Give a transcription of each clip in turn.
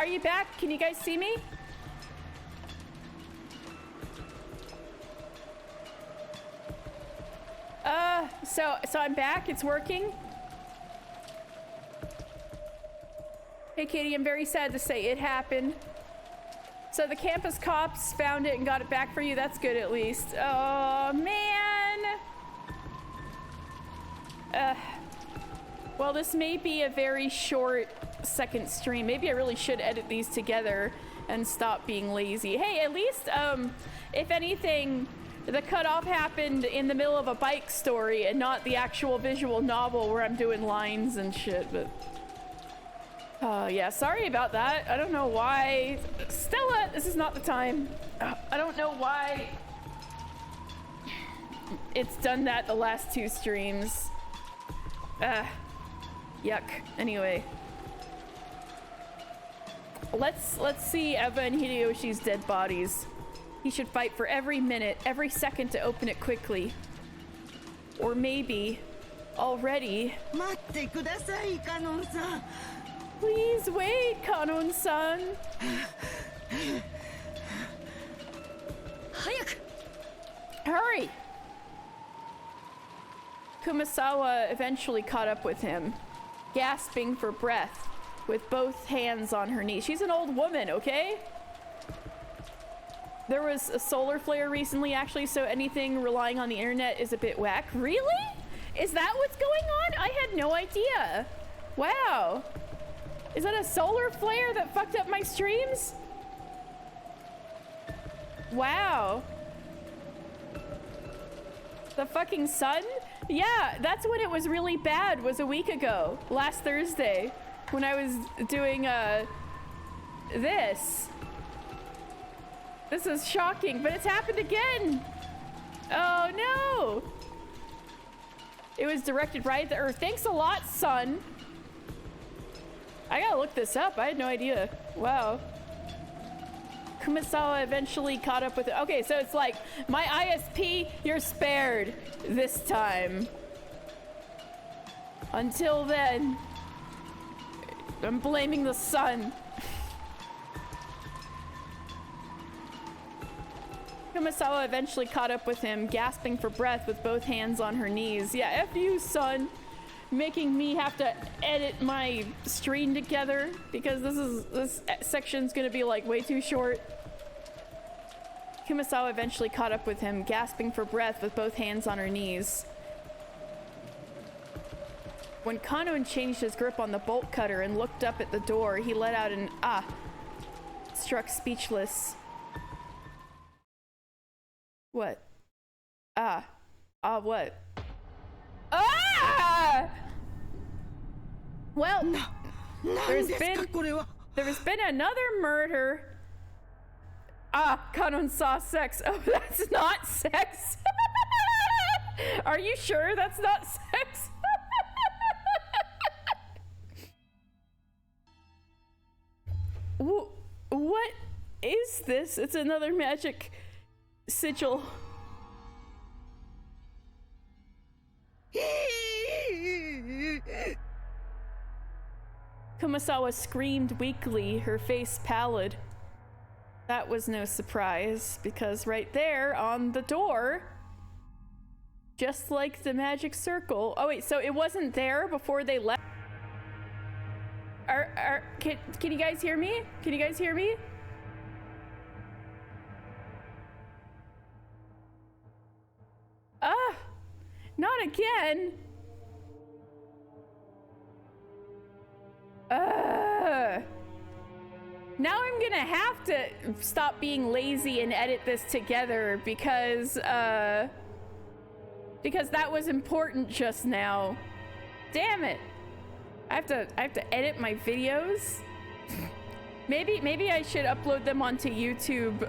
you back? Can you guys see me? So I'm back. It's working. Hey, Katie, I'm very sad to say it happened. So the campus cops found it and got it back for you. That's good, at least. Oh, man. Well, this may be a very short second stream. Maybe I really should edit these together and stop being lazy. Hey, at least, if anything, the cutoff happened in the middle of a bike story and not the actual visual novel where I'm doing lines and shit, but... yeah, sorry about that. I don't know why. Stella, this is not the time. I don't know why it's done that the last 2 streams. Yuck. Anyway. Let's see Eva and Hideyoshi's dead bodies. He should fight for every minute, every second to open it quickly. Or maybe already. Please wait, Kanon-san. Hurry! Kumasawa eventually caught up with him, gasping for breath, with both hands on her knees. She's an old woman, okay? There was a solar flare recently, actually, so anything relying on the internet is a bit whack. Really? Is that what's going on? I had no idea. Wow. Is that a solar flare that fucked up my streams? Wow. The fucking sun? Yeah, that's when it was really bad, was a week ago. Last Thursday. When I was doing, this. This is shocking, but it's happened again. Oh, no. It was directed right at the Earth. Thanks a lot, sun. I gotta look this up. I had no idea. Wow. Kumasawa eventually caught up with it. Okay, so it's like, my ISP, you're spared this time. Until then, I'm blaming the sun. Kumasawa eventually caught up with him, gasping for breath with both hands on her knees. Yeah, F you, son. Making me have to edit my stream together because this section's gonna be like way too short. Kumasawa eventually caught up with him, gasping for breath with both hands on her knees. When Kanon changed his grip on the bolt cutter and looked up at the door, he let out an ah, struck speechless. What? Ah. Ah, what? Ah! Well, there's been another murder. Ah, Kanon saw sex. Oh, that's not sex. Are you sure that's not sex? What is this? It's another magic sigil. Kumasawa screamed weakly, her face pallid. That was no surprise, because right there on the door, just like the magic circle. Oh wait, so it wasn't there before they left? Can you guys hear me? Can you guys hear me? Ah, not again. Now I'm gonna have to stop being lazy and edit this together because that was important just now. Damn it. I have to edit my videos. Maybe I should upload them onto YouTube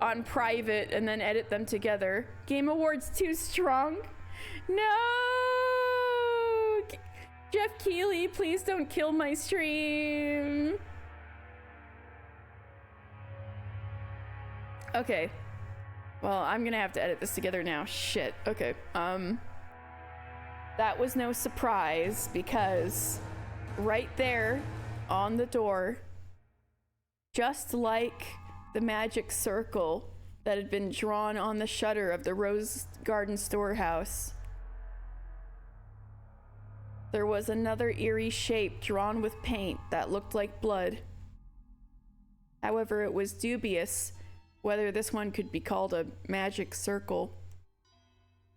on private and then edit them together. Game Awards too strong. No! Jeff Keighley, please don't kill my stream. Okay. Well, I'm gonna have to edit this together now. Shit. Okay. That was no surprise, because right there on the door, just like the magic circle that had been drawn on the shutter of the Rose Garden storehouse, there was another eerie shape drawn with paint that looked like blood. However, it was dubious whether this one could be called a magic circle,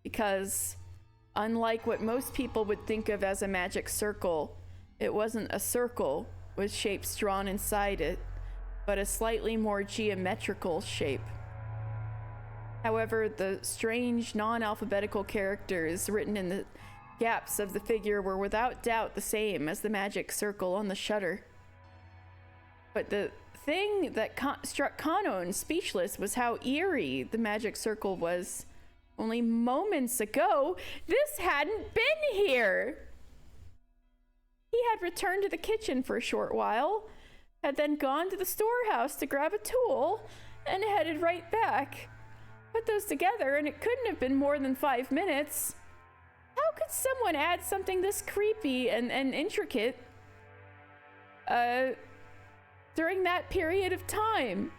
because unlike what most people would think of as a magic circle, it wasn't a circle with shapes drawn inside it, but a slightly more geometrical shape. However, the strange non-alphabetical characters written in the gaps of the figure were without doubt the same as the magic circle on the shutter. But the thing that struck Kanon speechless was how eerie the magic circle was. Only moments ago, this hadn't been here! He had returned to the kitchen for a short while, had then gone to the storehouse to grab a tool, and headed right back. Put those together, and it couldn't have been more than 5 minutes. How could someone add something this creepy and intricate during that period of time?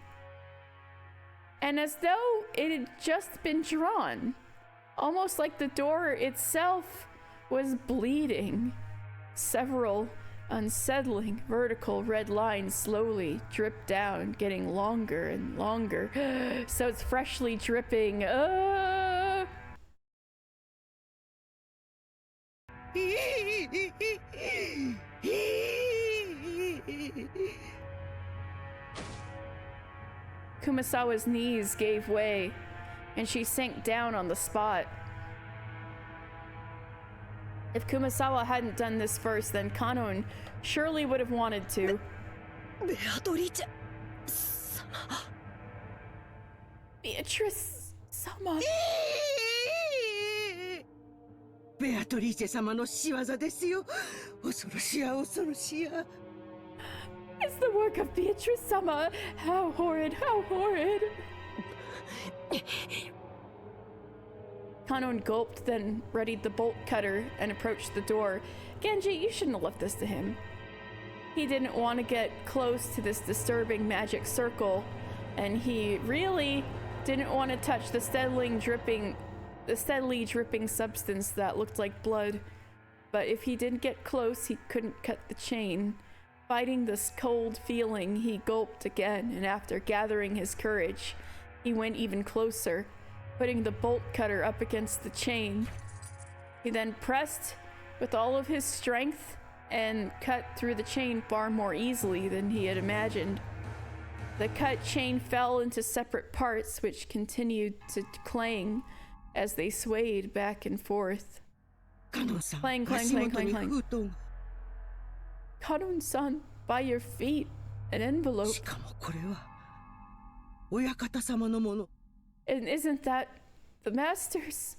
And as though it had just been drawn, almost like the door itself was bleeding. Several unsettling vertical red lines slowly drip down, getting longer and longer. So it's freshly dripping. Kumasawa's knees gave way, and she sank down on the spot. If Kumasawa hadn't done this first, then Kanon surely would have wanted to. Beatrice-sama. ベアトリーチェ様の仕業ですよ。恐ろしや恐ろしや。It's the work of Beatrice-sama. How horrid, how horrid. Kanon gulped, then readied the bolt cutter and approached the door. Genji, you shouldn't have left this to him. He didn't want to get close to this disturbing magic circle, and he really didn't want to touch the steadily dripping substance that looked like blood. But if he didn't get close, he couldn't cut the chain. Fighting this cold feeling, he gulped again, and after gathering his courage, he went even closer, putting the bolt cutter up against the chain. He then pressed with all of his strength and cut through the chain far more easily than he had imagined. The cut chain fell into separate parts, which continued to clang as they swayed back and forth. Clang, clang, clang, clang, clang. Kanon-san, by your feet, an envelope. And isn't that the master's?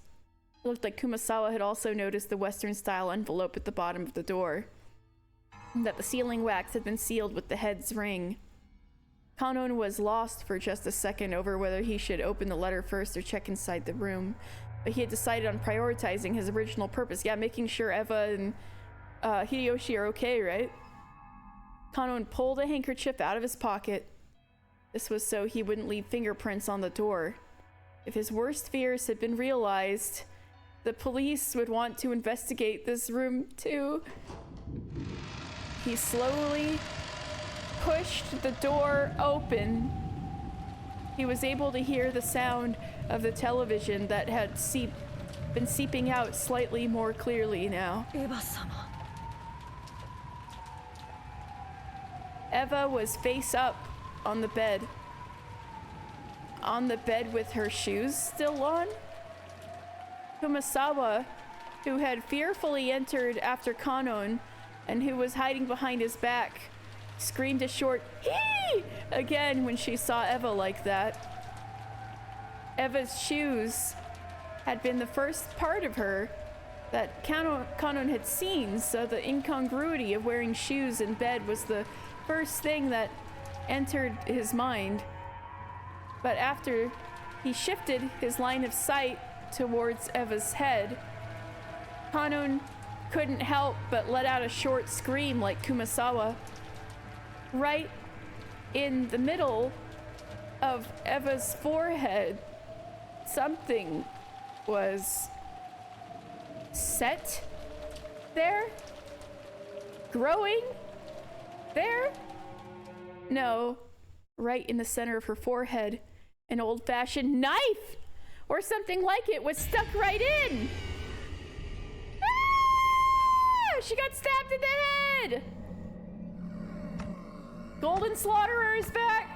It looked like Kumasawa had also noticed the Western-style envelope at the bottom of the door, and that the sealing wax had been sealed with the head's ring. Kanon was lost for just a second over whether he should open the letter first or check inside the room, but he had decided on prioritizing his original purpose. Yeah, making sure Eva and Hideyoshi are okay, right? Kanon pulled a handkerchief out of his pocket. This was so he wouldn't leave fingerprints on the door. If his worst fears had been realized, the police would want to investigate this room too. He slowly pushed the door open. He was able to hear the sound of the television that had been seeping out slightly more clearly now. Eva was face up on the bed. On the bed with her shoes still on. Kumasawa, who had fearfully entered after Kanon and who was hiding behind his back, screamed a short "Hee!" again when she saw Eva like that. Eva's shoes had been the first part of her that Kanon had seen, so the incongruity of wearing shoes in bed was the first thing that entered his mind. But after he shifted his line of sight towards Eva's head, Hanun couldn't help but let out a short scream like Kumasawa. Right in the middle of Eva's forehead, something was set there? Growing there? No, right in the center of her forehead, an old-fashioned knife or something like it was stuck right in. Ah! She got stabbed in the head. Golden Slaughterer is back.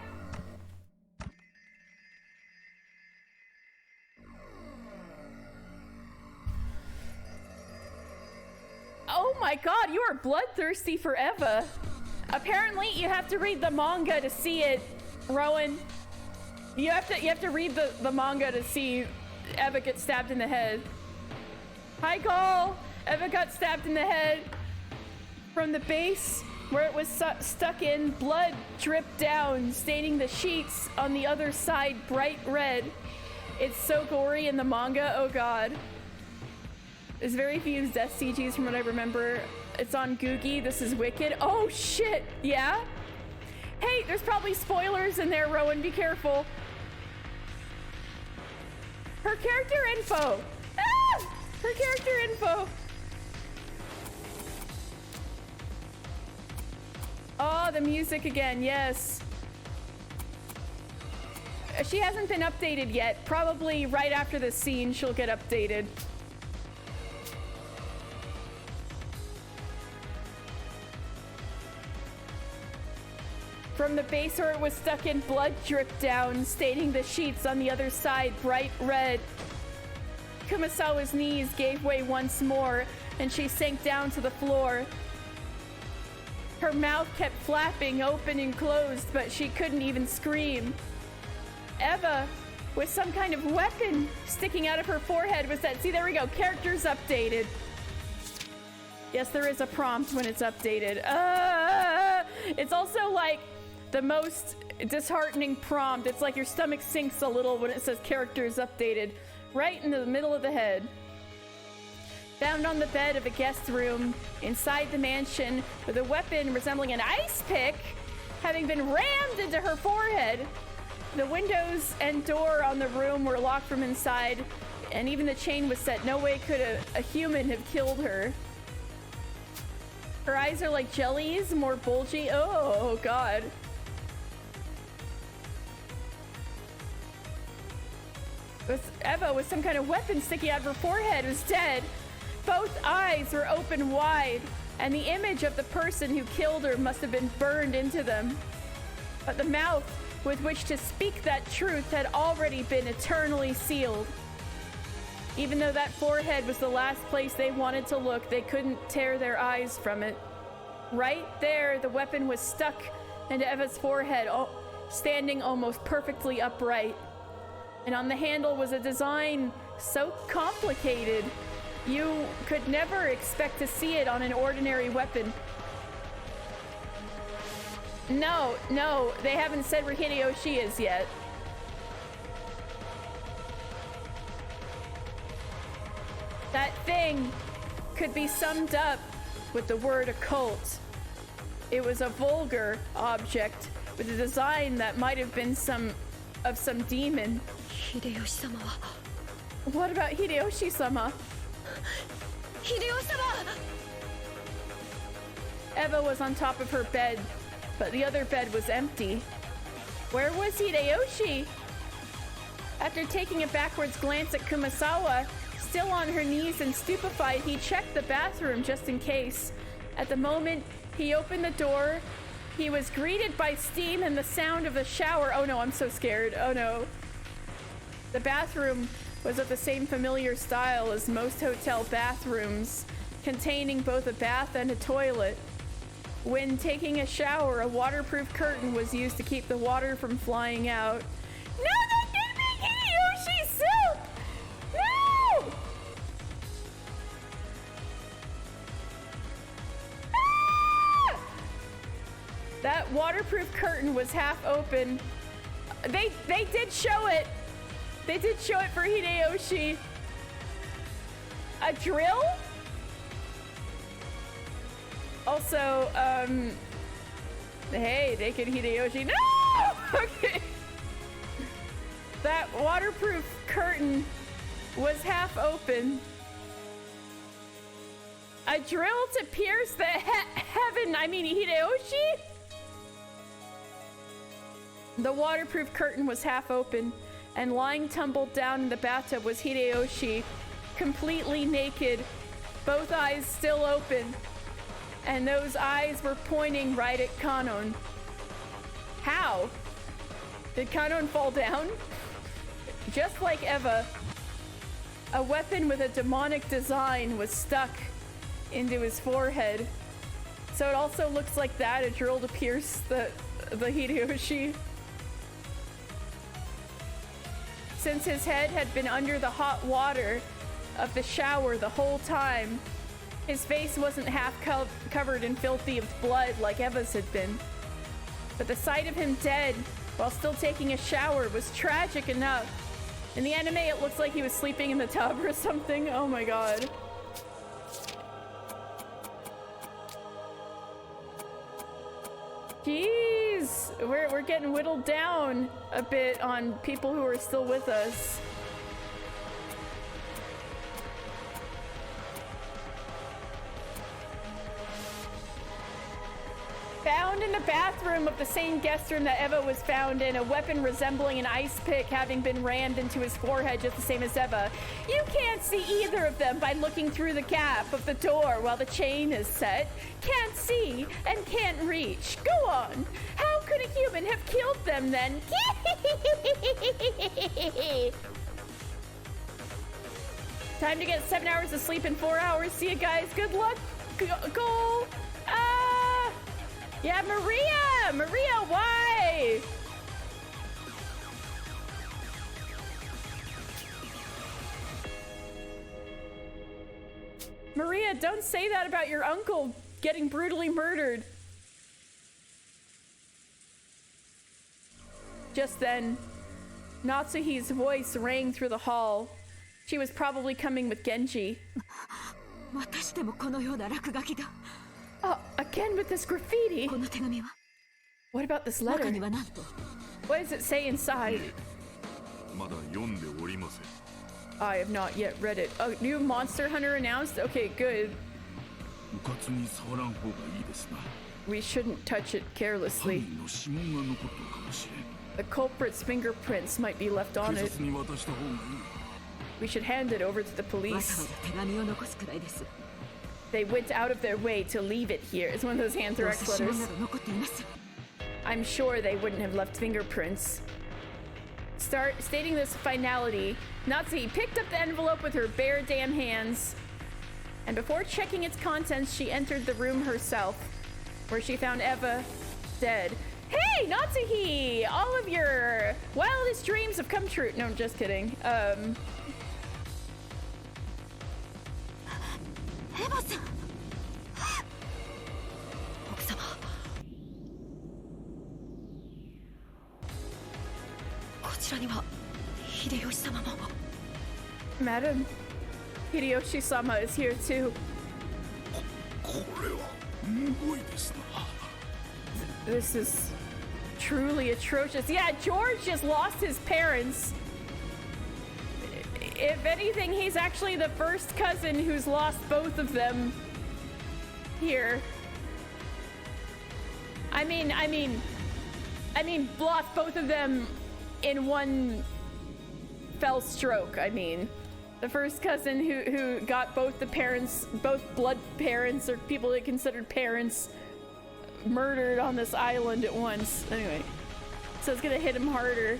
Oh my god, you are bloodthirsty for Eva. Apparently, you have to read the manga to see it, Rowan. You have to read the manga to see Eva get stabbed in the head. Hi, Cole. Eva got stabbed in the head from the base where it was stuck in. Blood dripped down, staining the sheets on the other side bright red. It's so gory in the manga. Oh god. There's very few death CGs from what I remember. It's on Googie. This is wicked. Oh shit. Yeah? Hey, there's probably spoilers in there, Rowan. Be careful. Her character info. Ah! Her character info. Oh, the music again. Yes. She hasn't been updated yet. Probably right after this scene, she'll get updated. From the base where it was stuck in, blood dripped down, staining the sheets on the other side bright red. Kumasawa's knees gave way once more, and she sank down to the floor. Her mouth kept flapping open and closed, but she couldn't even scream. Eva, with some kind of weapon sticking out of her forehead, was that... See, there we go. Characters updated. Yes, there is a prompt when it's updated. It's also like the most disheartening prompt. It's like your stomach sinks a little when it says characters updated. Right in the middle of the head. Found on the bed of a guest room inside the mansion with a weapon resembling an ice pick having been rammed into her forehead. The windows and door on the room were locked from inside, and even the chain was set. No way could a human have killed her. Her eyes are like jellies, more bulgy. Oh, God. Eva, with some kind of weapon sticking out of her forehead, was dead. Both eyes were open wide, and the image of the person who killed her must have been burned into them. But the mouth with which to speak that truth had already been eternally sealed. Even though that forehead was the last place they wanted to look, they couldn't tear their eyes from it. Right there, the weapon was stuck into Eva's forehead, standing almost perfectly upright. And on the handle was a design so complicated, you could never expect to see it on an ordinary weapon. No, they haven't said where Hideyoshi is yet. That thing could be summed up with the word occult. It was a vulgar object with a design that might have been some demon. Hideyoshi-sama. What about Hideyoshi-sama? Hideyoshi-sama! Eva was on top of her bed, but the other bed was empty. Where was Hideyoshi? After taking a backwards glance at Kumasawa, still on her knees and stupefied, he checked the bathroom just in case. At the moment he opened the door, he was greeted by steam and the sound of a shower. Oh no, I'm so scared. Oh no. The bathroom was of the same familiar style as most hotel bathrooms, containing both a bath and a toilet. When taking a shower, a waterproof curtain was used to keep the water from flying out. No, they gave me Hideyoshi soup! No! Ah! That waterproof curtain was half open. They did show it. They did show it for Hideyoshi. A drill? Also, hey, naked Hideyoshi. No! Okay. That waterproof curtain was half open. A drill to pierce the heaven, I mean Hideyoshi? The waterproof curtain was half open, and lying tumbled down in the bathtub was Hideyoshi, completely naked, both eyes still open, and those eyes were pointing right at Kanon. How? Did Kanon fall down? Just like Eva, a weapon with a demonic design was stuck into his forehead. So it also looks like that, a drill to pierce the Hideyoshi. Since his head had been under the hot water of the shower the whole time, his face wasn't half covered in filthy blood like Eva's had been. But the sight of him dead while still taking a shower was tragic enough. In the anime, it looks like he was sleeping in the tub or something. Oh my god. Jeez, we're getting whittled down a bit on people who are still with us. Found in the bathroom of the same guest room that Eva was found in, a weapon resembling an ice pick having been rammed into his forehead just the same as Eva. You can't see either of them by looking through the gap of the door while the chain is set. Can't see and can't reach. Go on. How could a human have killed them then? Time to get 7 hours of sleep in 4 hours. See you guys. Good luck. Goal. Yeah, Maria! Maria, why? Maria, don't say that about your uncle getting brutally murdered. Just then, Natsuhi's voice rang through the hall. She was probably coming with Genji. Again with this graffiti. What about this letter? What does it say inside? I have not yet read it. A new Monster Hunter announced? Okay, good. We shouldn't touch it carelessly. The culprit's fingerprints might be left on it. We should hand it over to the police. They went out of their way to leave it here. It's one of those Anthrax letters. I'm sure they wouldn't have left fingerprints. Stating this finality, Natsuhi picked up the envelope with her bare damn hands, and before checking its contents, she entered the room herself, where she found Eva dead. Hey, Natsuhi! All of your wildest dreams have come true. No, I'm just kidding. Madam, Hideyoshi-sama is here too. This is truly atrocious. Yeah, George just lost his parents. If anything, he's actually the first cousin who's lost both of them here. I mean, lost both of them in one fell stroke. I mean, the first cousin who got both the parents, both blood parents or people they considered parents, murdered on this island at once. Anyway, so it's gonna hit him harder.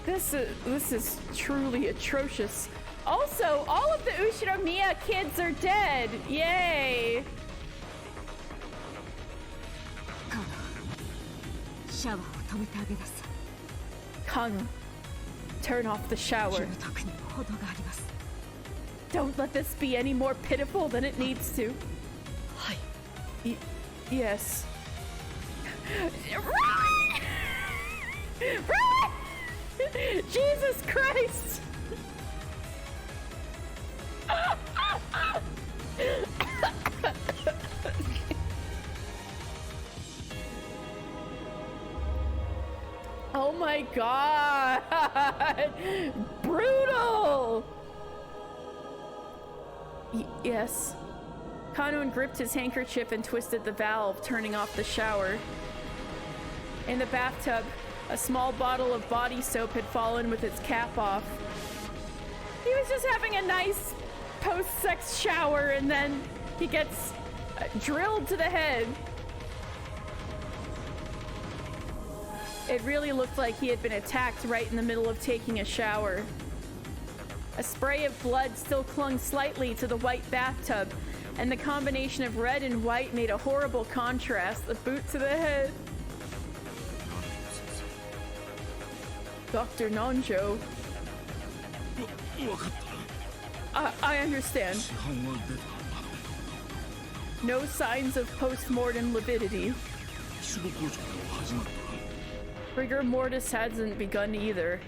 This is truly atrocious. Also, all of the Ushinomiya kids are dead. Yay! Kano, turn off the shower. Don't let this be any more pitiful than it needs to. Yes. Run! Run! Jesus Christ! god! Brutal! Yes. Kanon gripped his handkerchief and twisted the valve, turning off the shower. In the bathtub, a small bottle of body soap had fallen with its cap off. He was just having a nice post-sex shower, and then he gets drilled to the head. It really looked like he had been attacked right in the middle of taking a shower. A spray of blood still clung slightly to the white bathtub, and the combination of red and white made a horrible contrast. The boot to the head. Dr. Nanjo. I understand. No signs of post-mortem lividity. Rigor mortis hasn't begun either.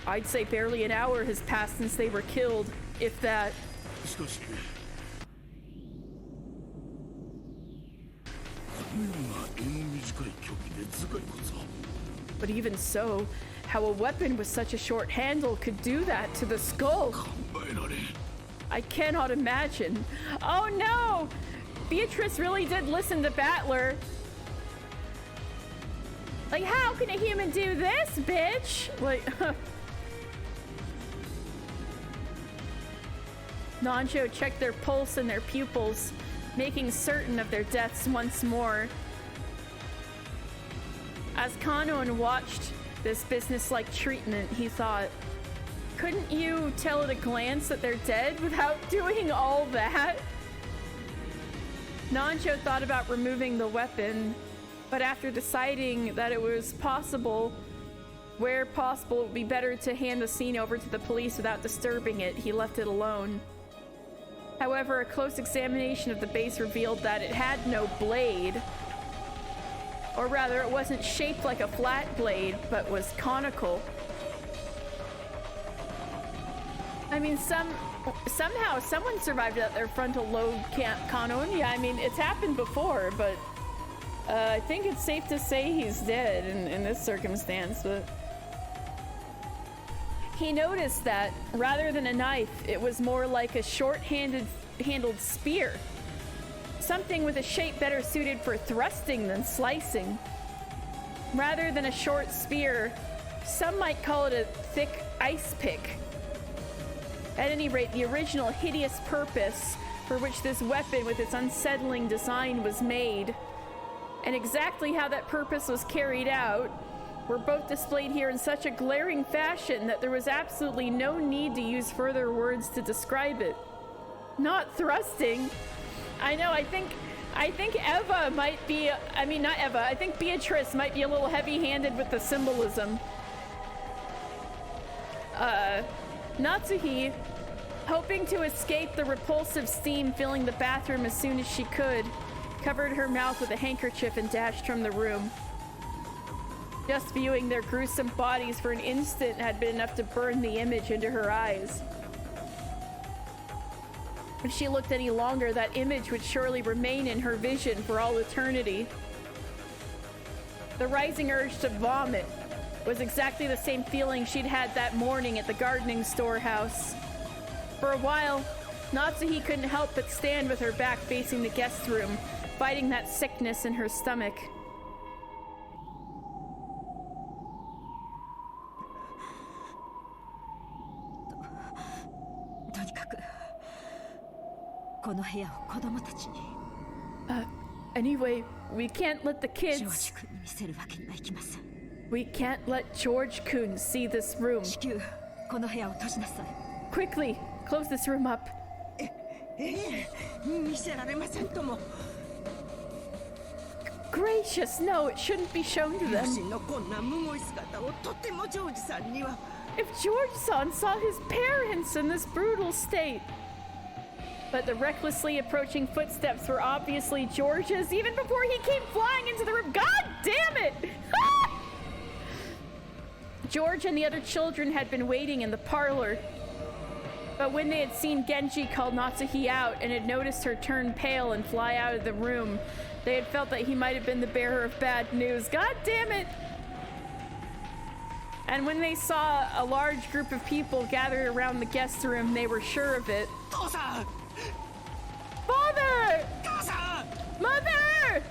I'd say barely an hour has passed since they were killed, if that. But even so, how a weapon with such a short handle could do that to the skull? I cannot imagine. Oh no! Beatrice really did listen to Battler. Like, how can a human do this, bitch? Like, Nanjo checked their pulse and their pupils, making certain of their deaths once more. As Kanon watched this business-like treatment, he thought, couldn't you tell at a glance that they're dead without doing all that? Nanjo thought about removing the weapon, but after deciding that it was possible, where possible, it would be better to hand the scene over to the police without disturbing it, he left it alone. However, a close examination of the base revealed that it had no blade. Or rather, it wasn't shaped like a flat blade, but was conical. I mean, somehow someone survived at their frontal lobe Kanon. Yeah, I mean, it's happened before, but I think it's safe to say he's dead in this circumstance. But he noticed that rather than a knife, it was more like a handled spear. Something with a shape better suited for thrusting than slicing. Rather than a short spear, some might call it a thick ice pick. At any rate, the original hideous purpose for which this weapon with its unsettling design was made, and exactly how that purpose was carried out, were both displayed here in such a glaring fashion that there was absolutely no need to use further words to describe it. Not thrusting. I know, I think Eva might be, I mean, not Eva, I think Beatrice might be a little heavy-handed with the symbolism. Natsuhi, hoping to escape the repulsive steam filling the bathroom as soon as she could, covered her mouth with a handkerchief and dashed from the room. Just viewing their gruesome bodies for an instant had been enough to burn the image into her eyes. If she looked any longer, that image would surely remain in her vision for all eternity. The rising urge to vomit was exactly the same feeling she'd had that morning at the gardening storehouse. For a while, Natsuhi couldn't help but stand with her back facing the guest room, fighting that sickness in her stomach. Anyway, we can't let the kids... We can't let George-kun see this room. Quickly, close this room up. Gracious, no, it shouldn't be shown to them. If George-san saw his parents in this brutal state. But the recklessly approaching footsteps were obviously George's even before he came flying into the room. God damn it! George and the other children had been waiting in the parlor. But when they had seen Genji call Natsuhi out and had noticed her turn pale and fly out of the room, they had felt that he might have been the bearer of bad news. God damn it! And when they saw a large group of people gathered around the guest room, they were sure of it. Tosa! Father! Tosa! Mother!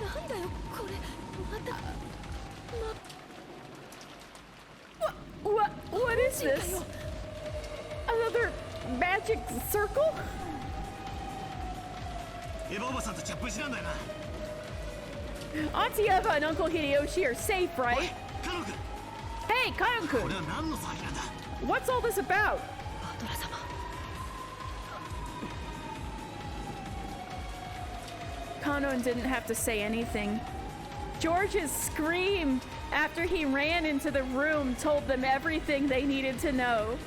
なんだよこれまた What is this? Another magic circle? エヴァおばさんたちは無事なんだよな。 Auntie Eva and Uncle Hideyoshi are safe, おい right? カノン君、 Hey, こ Kanon-kun! れは何の騒ぎなんだ。 What's all this about? バトラ様 Kanon didn't have to say anything. George's scream after he ran into the room told them everything they needed to know.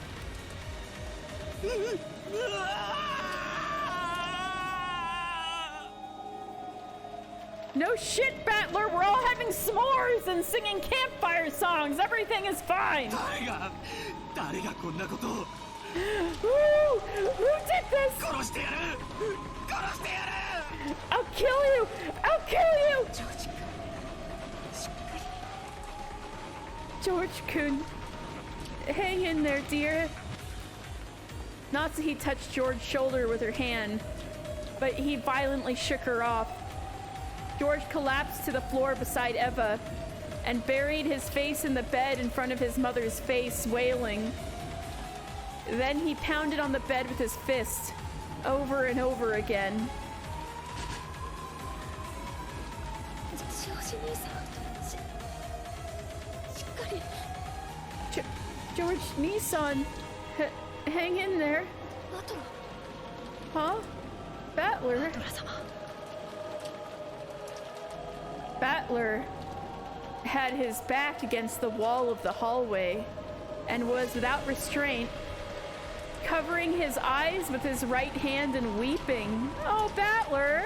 No shit, Battler! We're all having s'mores and singing campfire songs! Everything is fine! 誰がこんなことを。 Who did this? 殺してやる。殺してやる。 I'll kill you! I'll kill you! ジョージ君しっかり George-kun, hang in there, dear. Natsuhi touched George's shoulder with her hand, but he violently shook her off. George collapsed to the floor beside Eva and buried his face in the bed in front of his mother's face, wailing. Then he pounded on the bed with his fist, over and over again. ジョージ兄さんしっかり George Nissan, hang in there. バトラ Huh? Battler? バトラ様 Battler had his back against the wall of the hallway and was without restraint, covering his eyes with his right hand and weeping. Oh, Battler!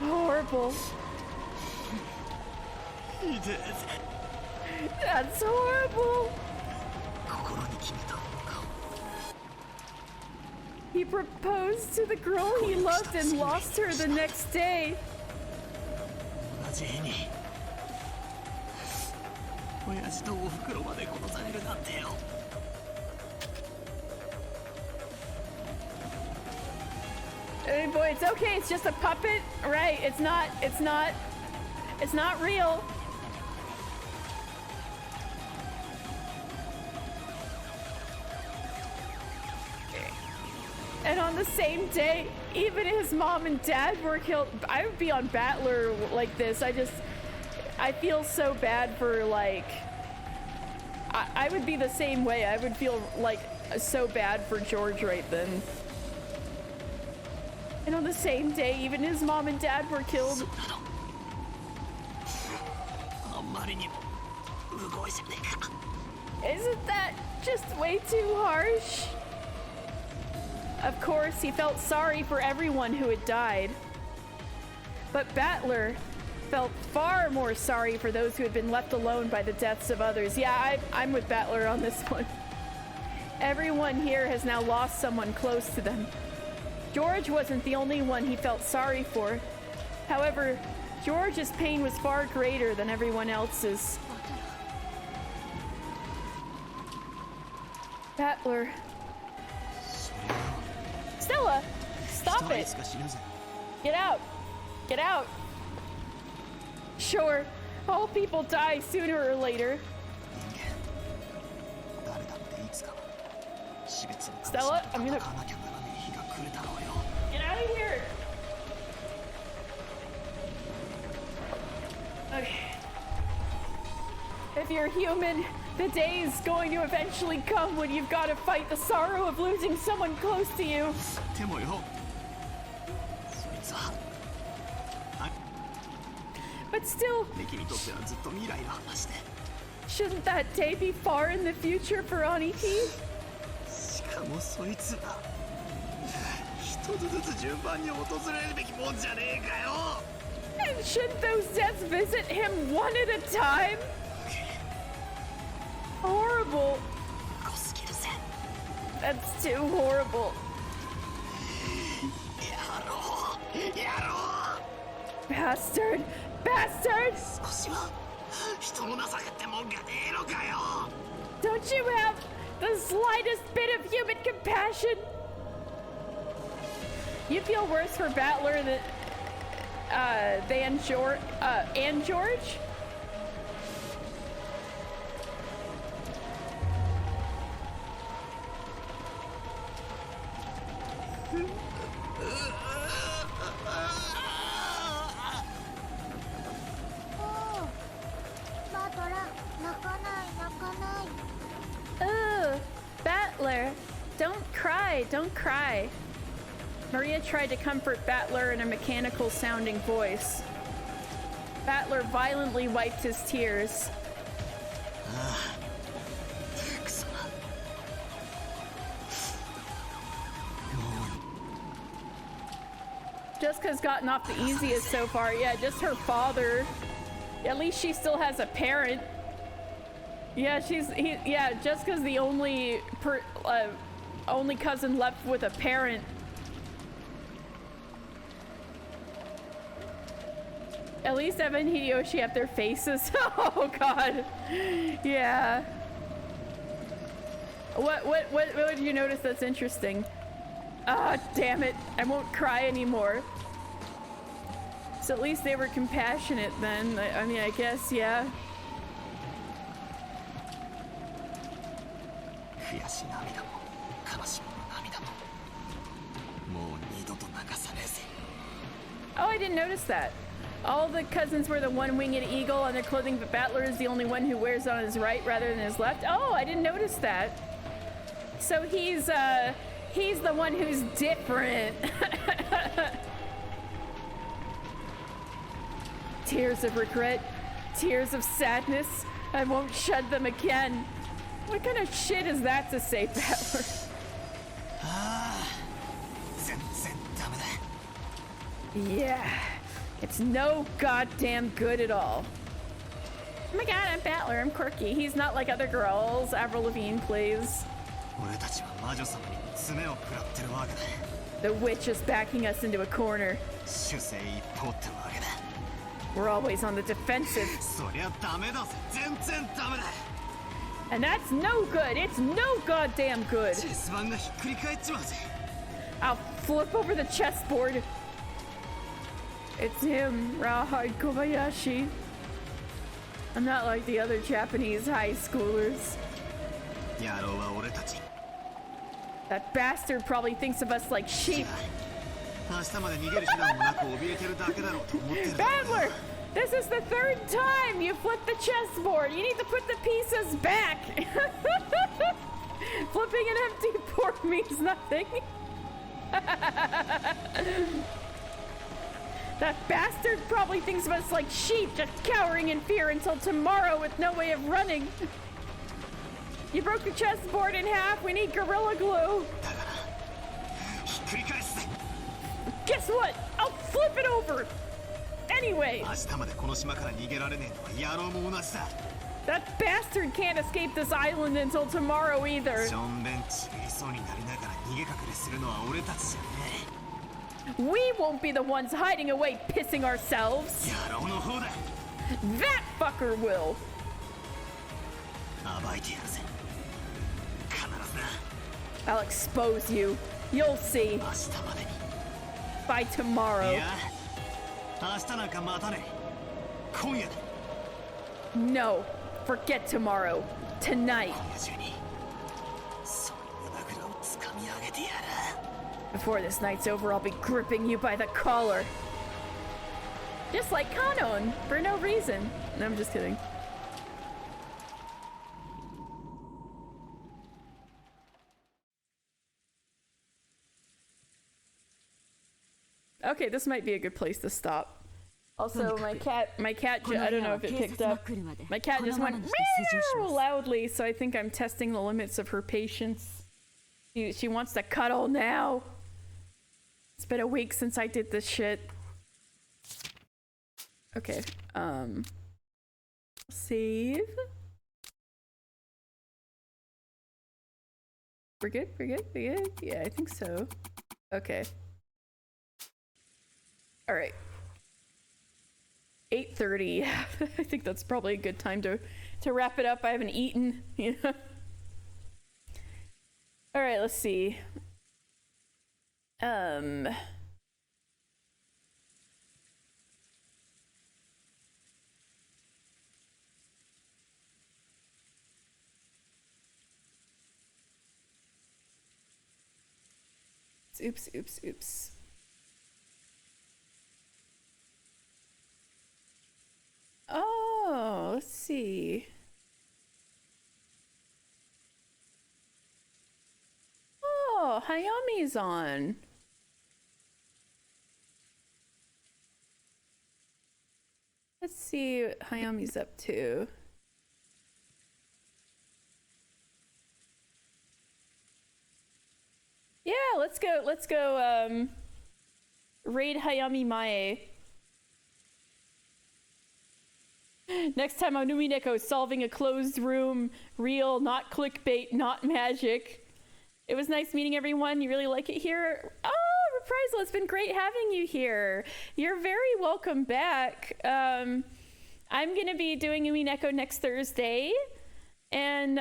Horrible. いいで。 That's horrible. 心に決めたのか。 He proposed to the girl he loved and lost her the next day. 同じ日に。親父とお袋まで殺されるなんてよ。 Hey, boy, it's okay. It's just a puppet, right? It's not real. And on the same day, even his mom and dad were killed. I would be on Battler like this. I feel so bad for, like, I would be the same way. I would feel like so bad for George right then. And on the same day, even his mom and dad were killed. あんまりにも無謀じゃねえか。 Isn't that just way too harsh? Of course, he felt sorry for everyone who had died. But Battler felt far more sorry for those who had been left alone by the deaths of others. Yeah, I'm with Battler on this one. Everyone here has now lost someone close to them. George wasn't the only one he felt sorry for. However, George's pain was far greater than everyone else's. バトラ Battler. Stella, stop 一人 it. しか死ぬぜ。 Get out. Get out. Sure, all people die sooner or later. 人間誰だっていつか死別の Stella, I'm gonna- 戦わなきゃならねえ日が来るだろうよ。 Get out of here. Okay. If you're human, the day is going to eventually come when you've got to fight the sorrow of losing someone close to you. でもよ、そいつは But still, 歴にとってはずっと未来の話で、 shouldn't that day be far in the future for Aniki? しかもそいつら一つずつ順番に訪れるべきもんじゃねえかよ。 And shouldn't those deaths visit him one at a time? horrible. 濃すぎるぜ。 That's too horrible. やろうやろう。 Bastard! Bastard! 少しは人の情けってもんがねえのかよ。 Don't you have the slightest bit of human compassion? You feel worse for Battler than George, and George? Ugh, Battler, don't cry, don't cry. Maria tried to comfort Battler in a mechanical sounding voice. Battler violently wiped his tears. くそ。 Jessica's gotten off the easiest so far. Yeah, just her father. At least she still has a parent. Yeah, yeah, Jessica's the only cousin left with a parent. At least Evan and Hideyoshi have their faces. Oh god. Yeah. What did you notice that's interesting? Ah, damn it. I won't cry anymore. So at least they were compassionate then. I mean, I guess, yeah. 悔し涙も悲しみの涙ももう二度と流さねえぜ。 Oh, I didn't notice that. All the cousins were the one-winged eagle on their clothing, but Battler is the only one who wears it on his right rather than his left. Oh, I didn't notice that. So he's the one who's different. Tears of regret, tears of sadness. I won't shed them again. What kind of shit is that to say, Battler? 全然ダメだ。 Yeah, it's no goddamn good at all. Oh my god, I'm Battler, I'm quirky. He's not like other girls Avril Lavigne plays. 俺たちは魔女様に爪を食らってるわけだ。 The witch is backing us into a corner. 主勢一方ってわけだ。 We're always on the defensive. そりゃダメだぜ。全然ダメだ。 And that's no good. It's no goddamn good. チェス盤がひっくり返っちまうぜ。 I'll flip over the chessboard. It's him, Rahad Kobayashi. I'm not like the other Japanese high schoolers. 野郎は俺たち。 That bastard probably thinks of us like sheep. 明日まで逃げる手段もなく怯えてるだけだろうと思ってる。 Battler! This is the third time you flipped the chessboard. You need to put the pieces back. Flipping an empty board means nothing. That bastard probably thinks of us like sheep, just cowering in fear until tomorrow with no way of running. You broke the chessboard in half. We need Gorilla Glue. だからひっくり返すぜ。 Guess what? I'll flip it over. Anyway. 明日までこの島から逃げられねえのは野郎も同じだ。 That bastard can't escape this island until tomorrow either. しょんべんちぎりそうになりながら逃げ隠れするのは俺たちじゃね We won't be the ones hiding away pissing ourselves. え。野郎の方だ。 That fucker will. 暴いてやるぜ。必ずな。 I'll expose you. You'll see. 明日までに。 By い tomorrow. や、明日なんか待たねえ。今夜だ。 No. Forget tomorrow. Tonight. 今夜中にその胸ぐらを掴み上げてやる。 Before this night's over, I'll be gripping you by the collar. Just like Kanon, for no reason. No, I'm just kidding. Okay, this might be a good place to stop. Also, my cat, I don't know if it picked up. My cat just went meow loudly, so I think I'm testing the limits of her patience. She wants to cuddle now. It's been a week since I did this shit. Okay, save. We're good? We're good? We're good? Yeah, I think so. Okay. All right. 8:30. I think that's probably a good time to wrap it up. I haven't eaten, you know. All right, let's see. Oops. Oh, let's see. Oh, Hayami's on. Let's see what Hayami's up to. Yeah, let's go, raid Hayami Mae. Next time on Umineko, solving a closed room, real, not clickbait, not magic. It was nice meeting everyone. You really like it here? Oh, Reprisal, it's been great having you here. You're very welcome back. I'm gonna be doing Umineko next Thursday. And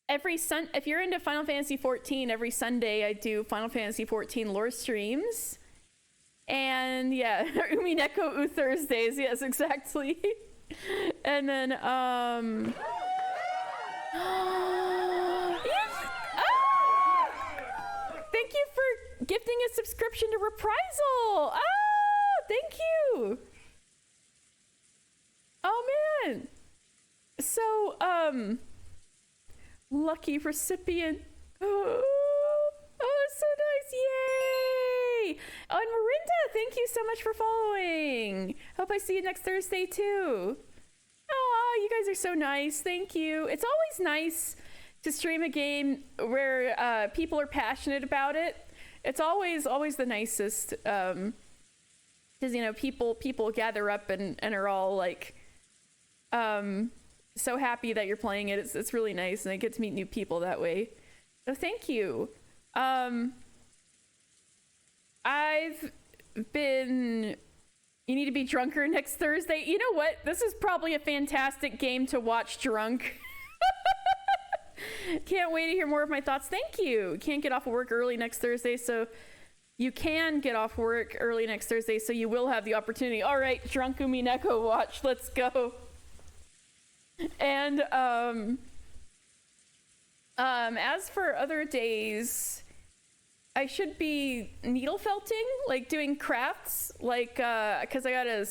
if you're into Final Fantasy 14, every Sunday I do Final Fantasy 14 lore streams. And yeah, Umineko Thursdays, yes, exactly. And then yes! Ah! Thank you for gifting a subscription to Reprisal. Ah, thank you. Oh man. So lucky recipient. Oh, so nice. Yay. Oh, and Marinda, thank you so much for following. Hope I see you next Thursday too. Oh, you guys are so nice. Thank you. It's always nice to stream a game where people are passionate about it. It's always the nicest. Because you know, people gather up and are all like so happy that you're playing it. It's really nice, and I get to meet new people that way. So thank you. I've been... You need to be drunker next Thursday. You know what? This is probably a fantastic game to watch drunk. Can't wait to hear more of my thoughts. Thank you. Can't get off of work early next Thursday, so you can get off work early next Thursday, so you will have the opportunity. All right, drunk Umineko watch. Let's go. And as for other days, I should be needle felting, like doing crafts, like because I gotta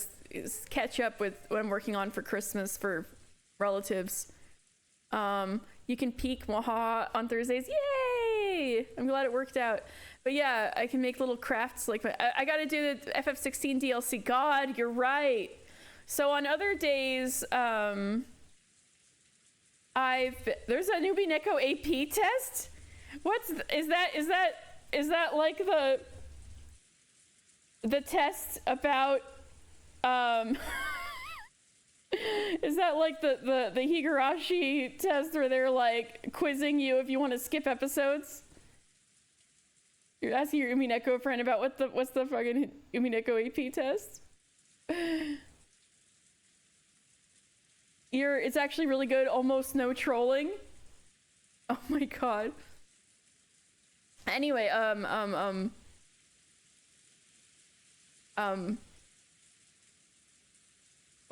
catch up with what I'm working on for Christmas for relatives. You can peek Waha on Thursdays. Yay! I'm glad it worked out. But yeah, I can make little crafts. Like I gotta do the FF16 DLC. God, you're right. So on other days, there's a newbie Neko AP test. Is that like the test about is that like the Higurashi test where they're like quizzing you if you want to skip episodes? You're asking your Umineko friend about what's the fucking Umineko AP test? It's actually really good, almost no trolling. Oh my god. Anyway, what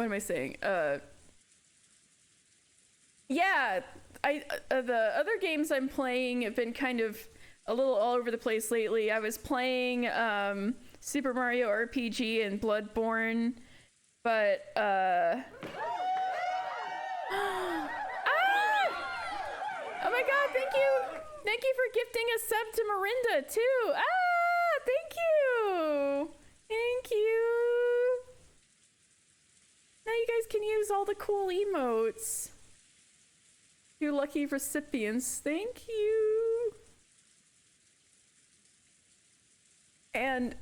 am I saying? Yeah, the other games I'm playing have been kind of a little all over the place lately. I was playing Super Mario RPG and Bloodborne, but ah! Oh my god, thank you! Thank you for gifting a sub to Marinda too! Ah! Thank you! Thank you! Now you guys can use all the cool emotes. You lucky recipients, thank you! And,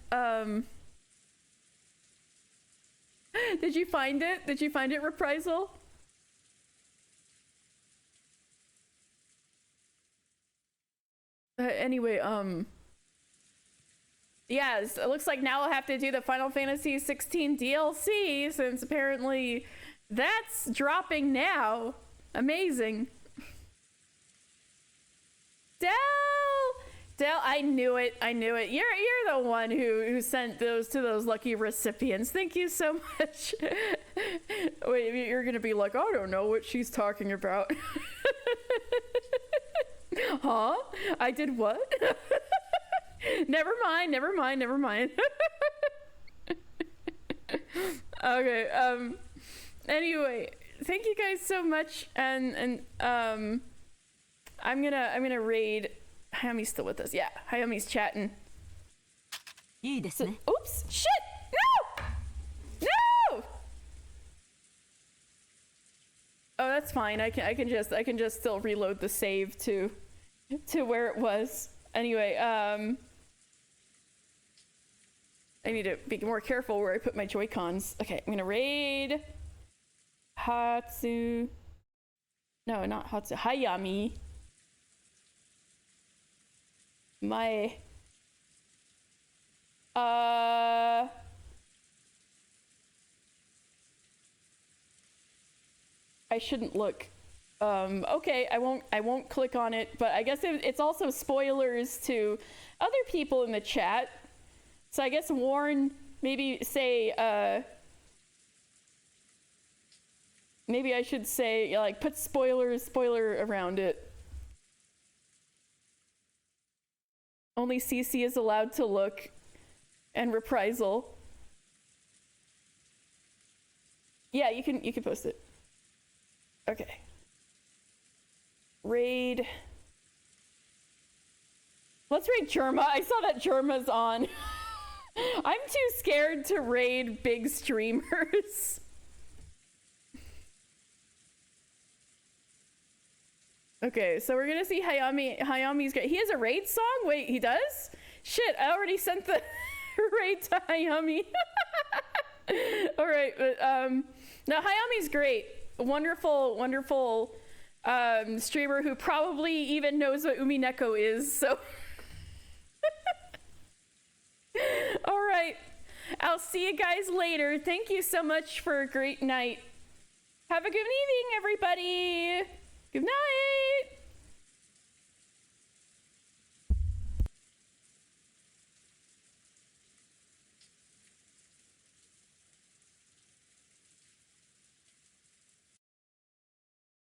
did you find it? Did you find it, Reprisal? Anyway, yeah, it looks like now I'll have to do the Final Fantasy 16 DLC since apparently that's dropping now. Amazing. Del, I knew it. You're the one who sent those to those lucky recipients. Thank you so much. Wait, you're gonna be like, I don't know what she's talking about. Huh? I did what? Never mind. Okay, anyway, thank you guys so much, and I'm gonna raid. Hayami's still with us. Yeah, Hayami's chatting. Oops! Shit! No! Oh, that's fine. I can just still reload the save to where it was. Anyway, I need to be more careful where I put my Joy-Cons. Okay, I'm gonna raid Hatsu. No, not Hatsu. Hayami. My I shouldn't look. Okay, I won't click on it, but I guess it's also spoilers to other people in the chat. So I guess warn, maybe say, maybe I should say, like, put spoiler around it. Only CC is allowed to look, and reprisal. Yeah, you can post it. Okay. Raid. Let's raid Germa. I saw that Germa's on. I'm too scared to raid big streamers. Okay, so we're gonna see Hayami's great. He has a raid song? Wait, he does? Shit, I already sent the raid to Hayami. Alright, but no, Hayami's great. Wonderful streamer who probably even knows what Umineko is, so alright. I'll see you guys later. Thank you so much for a great night. Have a good evening, everybody. Good night.